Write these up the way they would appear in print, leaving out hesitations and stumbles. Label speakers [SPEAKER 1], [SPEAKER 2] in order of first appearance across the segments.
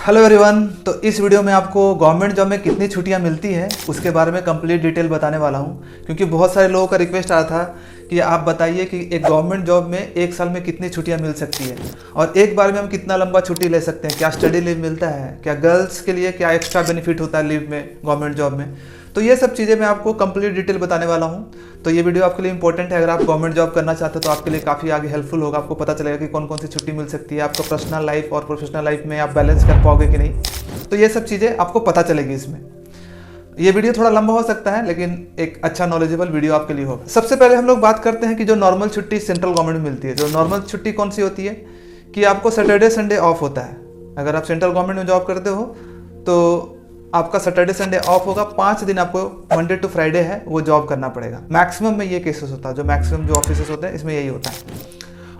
[SPEAKER 1] Hello everyone. तो इस video में आपको गवर्नमेंट जॉब में कितनी छुट्टियां मिलती है उसके बारे में कंप्लीट डिटेल बताने वाला हूं, क्योंकि बहुत सारे लोगों का रिक्वेस्ट आया था कि आप बताइए कि एक गवर्नमेंट जॉब में एक साल में कितनी छुट्टियां मिल सकती है और एक बार में हम कितना लंबा छुट्टी ले सकते हैं, क्या स्टडी लीव मिलता है, क्या गर्ल्स के लिए क्या एक्स्ट्रा बेनिफिट होता है लीव में गवर्नमेंट जॉब में। तो ये सब चीज़ें मैं आपको कंप्लीट डिटेल बताने वाला हूँ। तो ये वीडियो आपके लिए इंपॉर्टेंट है। अगर आप गवर्नमेंट जॉब करना चाहते हो तो आपके लिए काफ़ी आगे हेल्पफुल होगा। आपको पता चलेगा कि कौन कौन सी छुट्टी मिल सकती है, आपको पर्सनल लाइफ और प्रोफेशनल लाइफ में आप बैलेंस कर पाओगे कि नहीं। तो ये सब चीज़ें आपको पता चलेगी इसमें। ये वीडियो थोड़ा लंबा हो सकता है लेकिन एक अच्छा नॉलेजेबल वीडियो आपके लिए होगा। सबसे पहले हम लोग बात करते हैं कि जो नॉर्मल छुट्टी सेंट्रल गवर्नमेंट में मिलती है। जो नॉर्मल छुट्टी कौन सी होती है कि आपको सैटरडे संडे ऑफ होता है। अगर आप सेंट्रल गवर्नमेंट में जॉब करते हो तो आपका सैटरडे संडे ऑफ होगा। 5 दिन आपको मंडे टू फ्राइडे है वो जॉब करना पड़ेगा। मैक्सिमम में ये केसेस होता है, जो मैक्सिमम जो ऑफिसेस होते हैं इसमें यही होता है।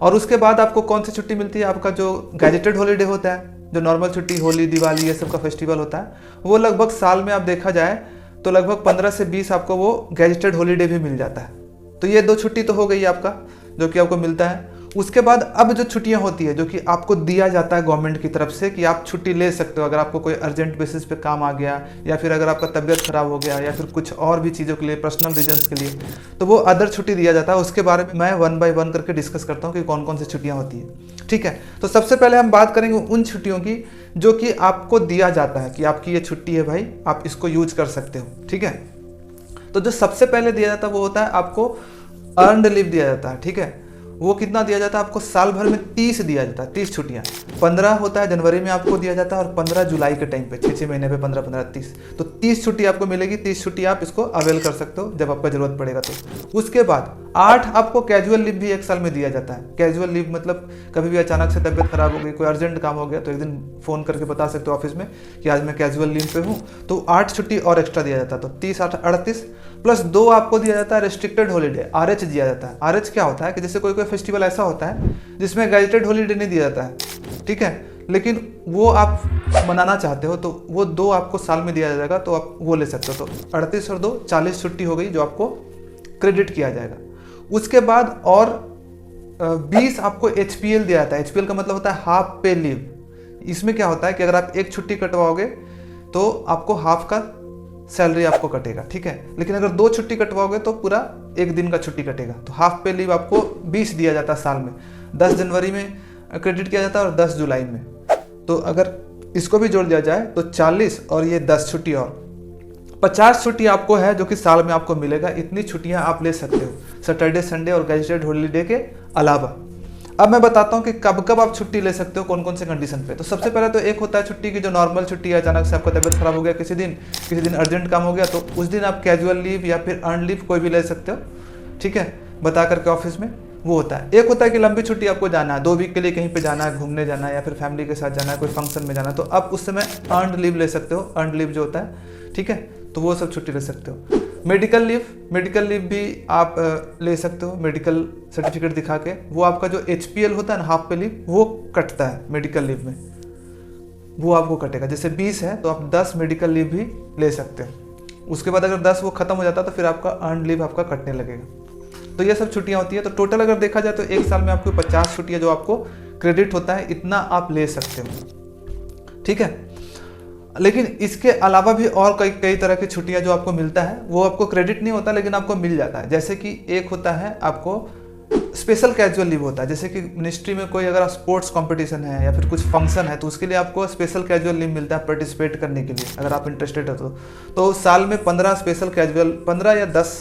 [SPEAKER 1] और उसके बाद आपको कौन सी छुट्टी मिलती है, आपका जो गैजेटेड हॉलीडे होता है, जो नॉर्मल छुट्टी होली दिवाली ये सब का फेस्टिवल होता है, वो लगभग साल में आप देखा जाए तो लगभग 15 से 20 आपको वो गैजेटेड हॉलीडे भी मिल जाता है। तो ये 2 छुट्टी तो हो गई आपका जो कि आपको मिलता है। उसके बाद अब जो छुट्टियां होती है जो कि आपको दिया जाता है गवर्नमेंट की तरफ से कि आप छुट्टी ले सकते हो अगर आपको कोई अर्जेंट बेसिस पे काम आ गया, या फिर अगर आपका तबीयत खराब हो गया, या फिर कुछ और भी चीज़ों के लिए, पर्सनल रीजंस के लिए, तो वो अदर छुट्टी दिया जाता है। उसके बारे में मैं 1 बाय 1 करके डिस्कस करता हूँ कि कौन कौन सी छुट्टियाँ होती है। ठीक है, तो सबसे पहले हम बात करेंगे उन छुट्टियों की जो कि आपको दिया जाता है कि आपकी ये छुट्टी है भाई, आप इसको यूज कर सकते हो। ठीक है, तो जो सबसे पहले दिया जाता है वो होता है आपको अर्नड लीव दिया जाता है। ठीक है, वो कितना दिया जाता है आपको, साल भर में 30 दिया जाता है, 30 छुट्टियां। 15 होता है जनवरी में आपको दिया जाता है और 15 जुलाई के टाइम पे, 6 महीने पे 15 15 30, तो 30 छुट्टी आपको मिलेगी। 30 छुट्टी आप इसको अवेल कर सकते हो जब आपका जरूरत पड़ेगा तो। उसके बाद 8 आपको कैजुअल लीव भी एक साल में दिया जाता है। कैजुअल लीव मतलब कभी भी अचानक से तबियत खराब हो गई, कोई अर्जेंट काम हो गया तो एक दिन फोन करके बता सकते हो ऑफिस में कि आज मैं कैजुअल लीव पे हूँ, तो 8 छुट्टी और एक्स्ट्रा दिया जाता है। तो 30 8 38 प्लस 2 आपको दिया जाता है रेस्ट्रिक्टेड हॉलीडे, RH दिया जाता है। RH क्या होता है कि जैसे कोई फेस्टिवल ऐसा होता है जिसमें गैजेटेड हॉलीडे नहीं दिया जाता है, ठीक है, लेकिन वो आप मनाना चाहते हो तो वो 2 आपको साल में दिया जाएगा, तो आप वो ले सकते हो। तो 38 और 2 40 छुट्टी हो गई जो आपको क्रेडिट किया जाएगा। उसके बाद और 20 आपको HPL दिया जाता है। HPL का मतलब होता है हाफ पे लीव। इसमें क्या होता है कि अगर आप एक छुट्टी कटवाओगे तो आपको हाफ का सैलरी आपको कटेगा। ठीक है, लेकिन अगर 2 छुट्टी कटवाओगे तो पूरा 1 दिन का छुट्टी कटेगा। तो हाफ पे लीव आपको 20 दिया जाता है साल में। 10 जनवरी में क्रेडिट किया जाता है और 10 जुलाई में। तो अगर इसको भी जोड़ दिया जाए तो 40 और ये 10 छुट्टी और 50 छुट्टी आपको है जो कि साल में आपको मिलेगा। इतनी छुट्टियां आप ले सकते हो सैटरडे संडे और गैजेटेड हॉलीडे के अलावा। अब मैं बताता हूँ कि कब कब आप छुट्टी ले सकते हो, कौन कौन से कंडीशन पे। तो सबसे पहले तो एक होता है छुट्टी की जो नॉर्मल छुट्टी है, अचानक से आपका तबियत खराब हो गया किसी दिन अर्जेंट काम हो गया, तो उस दिन आप कैजुअल लीव या फिर अर्न लीव कोई भी ले सकते हो। ठीक है, बता करके ऑफिस में, वो होता है। एक होता है कि लंबी छुट्टी आपको जाना है, 2 वीक के लिए कहीं पे जाना है, घूमने जाना है, या फिर फैमिली के साथ जाना है, कोई फंक्शन में जाना है, तो आप उस समय अर्न लीव ले सकते हो। अर्न लीव जो होता है, ठीक है, तो वो सब छुट्टी ले सकते हो। मेडिकल लीव भी आप ले सकते हो मेडिकल सर्टिफिकेट दिखा के। वो आपका जो HPL होता है ना, हाफ पे लीव, वो कटता है मेडिकल लीव में, वो आपको कटेगा। जैसे 20 है तो आप 10 मेडिकल लीव भी ले सकते हो। उसके बाद अगर 10 वो खत्म हो जाता है तो फिर आपका अर्न लीव आपका कटने लगेगा। तो ये सब छुट्टियां होती है। तो टोटल अगर देखा जाए तो एक साल में आपको 50 छुट्टियां जो आपको क्रेडिट होता है, इतना आप ले सकते हो। ठीक है, लेकिन इसके अलावा भी और कई तरह की छुट्टियां जो आपको मिलता है, वो आपको क्रेडिट नहीं होता लेकिन आपको मिल जाता है। जैसे कि एक होता है आपको स्पेशल कैजुअल लीव होता है। जैसे कि मिनिस्ट्री में कोई अगर स्पोर्ट्स कंपटीशन है या फिर कुछ फंक्शन है तो उसके लिए आपको स्पेशल कैजुअल लीव मिलता है पार्टिसिपेट करने के लिए, अगर आप इंटरेस्टेड हो तो साल में 15 स्पेशल कैजुअल, 15 या 10,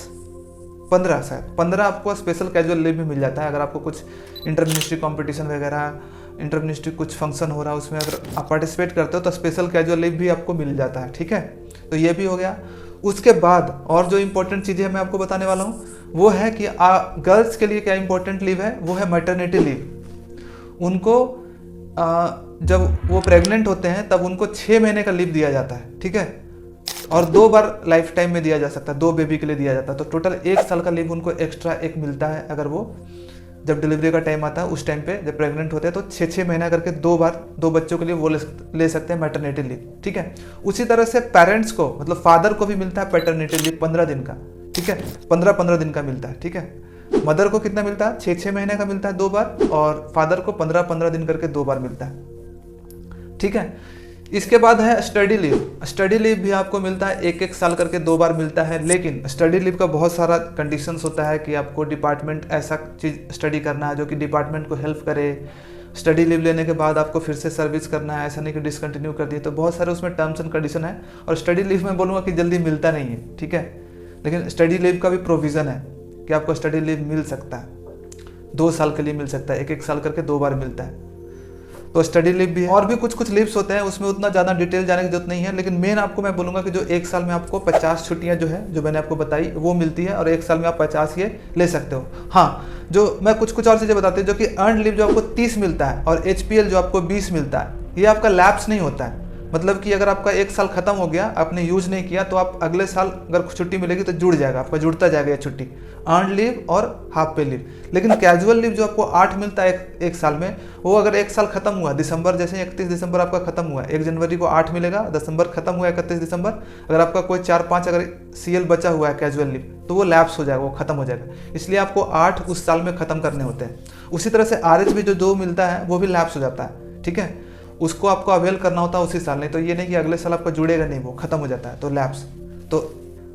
[SPEAKER 1] 15 शायद 15 आपको स्पेशल कैजुअल लीव भी मिल जाता है। अगर आपको कुछ इंटर मिनिस्ट्री कॉम्पिटिशन वगैरह, इंटर मिनिस्ट्री कुछ फंक्शन हो रहा है, उसमें अगर आप पार्टिसिपेट करते हो तो स्पेशल कैजुअल लीव भी आपको मिल जाता है। ठीक है, तो ये भी हो गया। उसके बाद और जो इंपॉर्टेंट चीज़ें मैं आपको बताने वाला हूँ वो है कि गर्ल्स के लिए क्या इंपॉर्टेंट लीव है, वो है मैटरनिटी लीव। उनको जब वो प्रेग्नेंट होते हैं तब उनको 6 महीने का लीव दिया जाता है। ठीक है, और 2 बार लाइफ टाइम में दिया जा सकता है, 2 बेबी के लिए दिया जाता है। तो टोटल 1 साल का लीव उनको एक्स्ट्रा एक मिलता है। अगर वो जब डिलीवरी का टाइम आता है उस टाइम पे जब प्रेग्नेंट होते हैं तो 6 महीना करके 2 बार 2 बच्चों के लिए वो ले सकते हैं मैटरनिटी लीव। ठीक है, उसी तरह से पेरेंट्स को मतलब फादर को भी मिलता है पैटर्निटी लीव 15 दिन का। ठीक है, 15 दिन का मिलता है। ठीक है, मदर को कितना मिलता है, 6 महीने का मिलता है 2 बार, और फादर को 15 दिन करके 2 बार मिलता है। ठीक है, इसके बाद है स्टडी लीव। स्टडी लीव भी आपको मिलता है 1-1 साल करके 2 बार मिलता है, लेकिन स्टडी लीव का बहुत सारा कंडीशंस होता है कि आपको डिपार्टमेंट ऐसा चीज़ स्टडी करना है जो कि डिपार्टमेंट को हेल्प करे। स्टडी लीव लेने के बाद आपको फिर से सर्विस करना है, ऐसा नहीं कि डिसकंटिन्यू कर दिए। तो बहुत सारे उसमें टर्म्स एंड कंडीशन है, और स्टडी लीव मैं बोलूँगा कि जल्दी मिलता नहीं है, ठीक है। लेकिन स्टडी लीव का भी प्रोविज़न है कि आपको स्टडी लीव मिल सकता है, 2 साल के लिए मिल सकता है, 1-1 साल करके 2 बार मिलता है। तो स्टडी लीव भी है, और भी कुछ लीव्स होते हैं, उसमें उतना ज़्यादा डिटेल जाने की जरूरत नहीं है। लेकिन मेन आपको मैं बोलूँगा कि जो 1 साल में आपको 50 छुट्टियाँ जो है, जो मैंने आपको बताई वो मिलती है, और 1 साल में आप 50 ये ले सकते हो। हाँ, जो मैं कुछ और चीज़ें बताती हूँ, जो कि अर्न लीव जो आपको 30 मिलता है और HPL जो आपको 20 मिलता है, ये आपका लैप्स नहीं होता है। मतलब कि अगर आपका 1 साल खत्म हो गया, आपने यूज नहीं किया, तो आप अगले साल अगर छुट्टी मिलेगी तो जुड़ जाएगा, आपका जुड़ता जाएगा ये छुट्टी, अर्न लीव और हाफ पे लीव। लेकिन कैजुअल लीव जो आपको 8 मिलता है एक साल में, वो अगर 1 साल खत्म हुआ, दिसंबर जैसे 31 दिसंबर आपका खत्म हुआ, 1 जनवरी को 8 मिलेगा, दिसंबर खत्म हुआ 31 दिसंबर, अगर आपका कोई 4-5 अगर CL बचा हुआ है कैजुअल लीव, तो वो लैप्स हो जाएगा, वो खत्म हो जाएगा। इसलिए आपको 8 उस साल में खत्म करने होते हैं। उसी तरह से RH भी जो 2 मिलता है वो भी लैप्स हो जाता है, ठीक है। उसको आपको अवेल करना होता है उसी साल, नहीं तो ये नहीं कि अगले साल आपका जुड़ेगा नहीं, वो खत्म हो जाता है, तो लैप्स। तो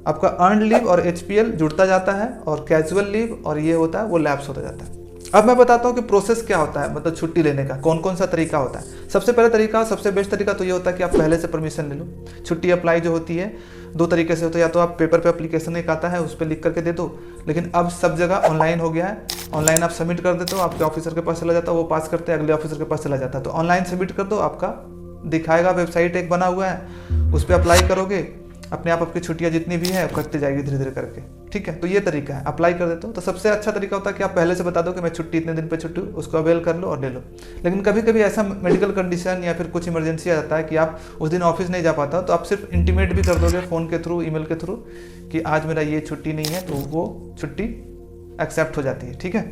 [SPEAKER 1] आपका अर्न लीव और HPL जुड़ता जाता है, और कैजुअल लीव और ये होता है वो लैप्स होता जाता है। अब मैं बताता हूँ कि प्रोसेस क्या होता है, मतलब छुट्टी लेने का कौन कौन सा तरीका होता है। सबसे पहला तरीका, सबसे बेस्ट तरीका तो ये होता है कि आप पहले से परमिशन ले लो। छुट्टी अप्लाई जो होती है 2 तरीके से होता है, या तो आप पेपर पे एप्लीकेशन एक आता है उस पर लिख करके दे दो, लेकिन अब सब जगह ऑनलाइन हो गया है। ऑनलाइन आप सबमिट कर देते हो, आपके ऑफिसर के पास चला जाता है, वो पास करते हैं, अगले ऑफिसर के पास चला जाता है। तो ऑनलाइन सबमिट कर दो, आपका दिखाएगा, वेबसाइट एक बना हुआ है, उस पर अप्लाई करोगे, अपने आप आपकी छुट्टियां जितनी भी है कटते जाएगी धीरे धीरे करके, ठीक है। तो ये तरीका है, अप्लाई कर देते हो। तो सबसे अच्छा तरीका होता है कि आप पहले से बता दो कि मैं छुट्टी इतने दिन पे छुट्टी, उसको अवेल कर लो और ले लो। लेकिन कभी कभी ऐसा मेडिकल कंडीशन या फिर कुछ इमरजेंसी आ जाता है कि आप उस दिन ऑफिस नहीं जा पाता, तो आप सिर्फ इंटीमेट भी कर दोगे फ़ोन के थ्रू, ईमेल के थ्रू कि आज मेरा ये छुट्टी नहीं है, तो वो छुट्टी एक्सेप्ट हो जाती है, ठीक है।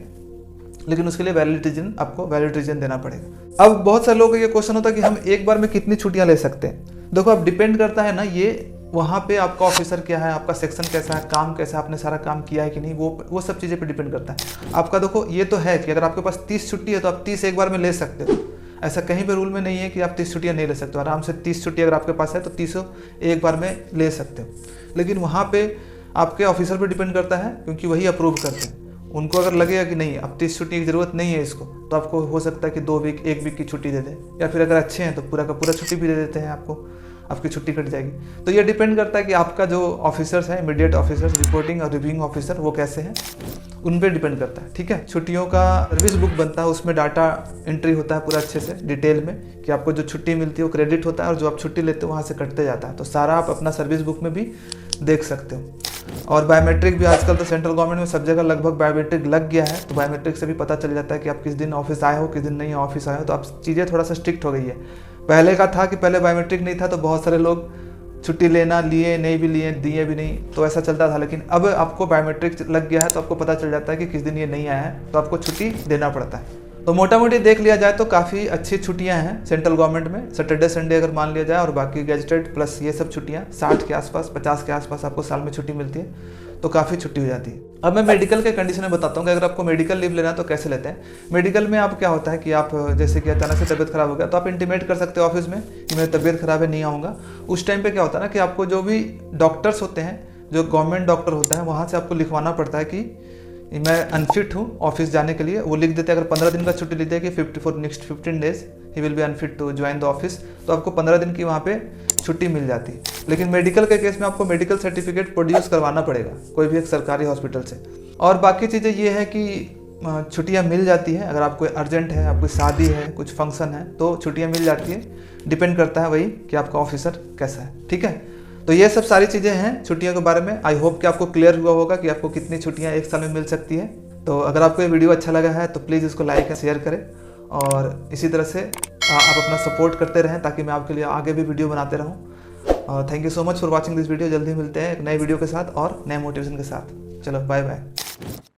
[SPEAKER 1] लेकिन उसके लिए वैलिड रीजन, आपको वैलिड रीजन देना पड़ेगा। अब बहुत सारे लोगों को ये क्वेश्चन होता है कि हम एक बार में कितनी छुट्टियां ले सकते हैं। देखो, अब डिपेंड करता है ना, ये वहाँ पे आपका ऑफिसर क्या है, आपका सेक्शन कैसा है, काम कैसा है, आपने सारा काम किया है कि नहीं, वो सब चीज़ें पे डिपेंड करता है आपका। देखो, ये तो है कि अगर आपके पास 30 छुट्टी है तो आप 30 एक बार में ले सकते हो। ऐसा कहीं पे रूल में नहीं है कि आप 30 छुट्टियाँ नहीं ले सकते हो। आराम से 30 छुट्टी अगर आपके पास है तो 30 एक बार में ले सकते हो। लेकिन वहाँ पे आपके ऑफिसर पे डिपेंड करता है, क्योंकि वही अप्रूव करते हैं। उनको अगर लगेगा कि नहीं अब 30 छुट्टी की ज़रूरत नहीं है इसको, तो आपको हो सकता है कि 2 वीक 1 वीक की छुट्टी दे दें, या फिर अगर अच्छे हैं तो पूरा का पूरा छुट्टी भी दे देते हैं आपको, आपकी छुट्टी कट जाएगी। तो ये डिपेंड करता है कि आपका जो ऑफिसर्स हैं, इमीडिएट ऑफिसर्स, रिपोर्टिंग और रिव्यूइंग ऑफिसर, वो कैसे हैं, उन पर डिपेंड करता है, ठीक है। छुट्टियों का सर्विस बुक बनता है, उसमें डाटा एंट्री होता है पूरा अच्छे से डिटेल में कि आपको जो छुट्टी मिलती है वो क्रेडिट होता है, और जो आप छुट्टी लेते हो वहाँ से कटते जाता है। तो सारा आप अपना सर्विस बुक में भी देख सकते हो। और बायोमेट्रिक भी आजकल तो सेंट्रल गवर्नमेंट में सब जगह लगभग बायोमेट्रिक लग गया है, तो बायोमेट्रिक से भी पता चल जाता है कि आप किस दिन ऑफिस आए हो, किस दिन नहीं ऑफिस आए हो। तो अब चीज़ें थोड़ा सा स्ट्रिक्ट हो गई है। पहले का था कि पहले बायोमेट्रिक नहीं था तो बहुत सारे लोग छुट्टी लेना लिए, नहीं भी लिए, दिए भी नहीं, तो ऐसा चलता था। लेकिन अब आपको बायोमेट्रिक लग गया है तो आपको पता चल जाता है कि किस दिन ये नहीं आया है, तो आपको छुट्टी देना पड़ता है। तो मोटा मोटी देख लिया जाए तो काफ़ी अच्छी छुट्टियां हैं सेंट्रल गवर्नमेंट में। सैटरडे संडे अगर मान लिया जाए, और बाकी गैजेटेड प्लस ये सब छुट्टियां 60 के आसपास, 50 के आसपास आपको साल में छुट्टी मिलती है, तो काफ़ी छुट्टी हो जाती है। अब मैं मेडिकल के कंडीशन में बताता हूँ कि अगर आपको मेडिकल लीव लेना है तो कैसे लेते हैं। मेडिकल में आप क्या होता है कि आप जैसे कि अचानक से तबियत खराब हो गया, तो आप इंटीमेट कर सकते हो ऑफिस में कि मेरी तबियत खराब है, नहीं आऊँगा। उस टाइम पे क्या होता है ना कि आपको जो भी डॉक्टर्स होते हैं, जो गवर्नमेंट डॉक्टर होता है, वहाँ से आपको लिखवाना पड़ता है कि मैं अनफिट हूँ ऑफिस जाने के लिए। वो लिख देते हैं, अगर 15 दिन का छुट्टी लेते हैं कि for next 15 days he will be unfit to join the office, तो आपको 15 दिन की वहाँ पे छुट्टी मिल जाती है। लेकिन मेडिकल के केस में आपको मेडिकल सर्टिफिकेट प्रोड्यूस करवाना पड़ेगा कोई भी एक सरकारी हॉस्पिटल से। और बाकी चीज़ें ये है कि छुट्टियाँ मिल जाती है, अगर आपको अर्जेंट है, आपकी शादी है, कुछ फंक्शन है, तो छुट्टियाँ मिल जाती है। डिपेंड करता है वही कि आपका ऑफिसर कैसा है, ठीक है। तो ये सब सारी चीज़ें हैं छुट्टियों के बारे में। आई होप कि आपको क्लियर हुआ होगा कि आपको कितनी छुट्टियाँ एक साल में मिल सकती है। तो अगर आपको ये वीडियो अच्छा लगा है तो प्लीज़ इसको लाइक और शेयर करें, और इसी तरह से आप अपना सपोर्ट करते रहें ताकि मैं आपके लिए आगे भी वीडियो बनाते रहूँ। Thank you so much for watching this video. जल्दी मिलते हैं एक नए वीडियो के साथ और नए मोटिवेशन के साथ। चलो बाय बाय।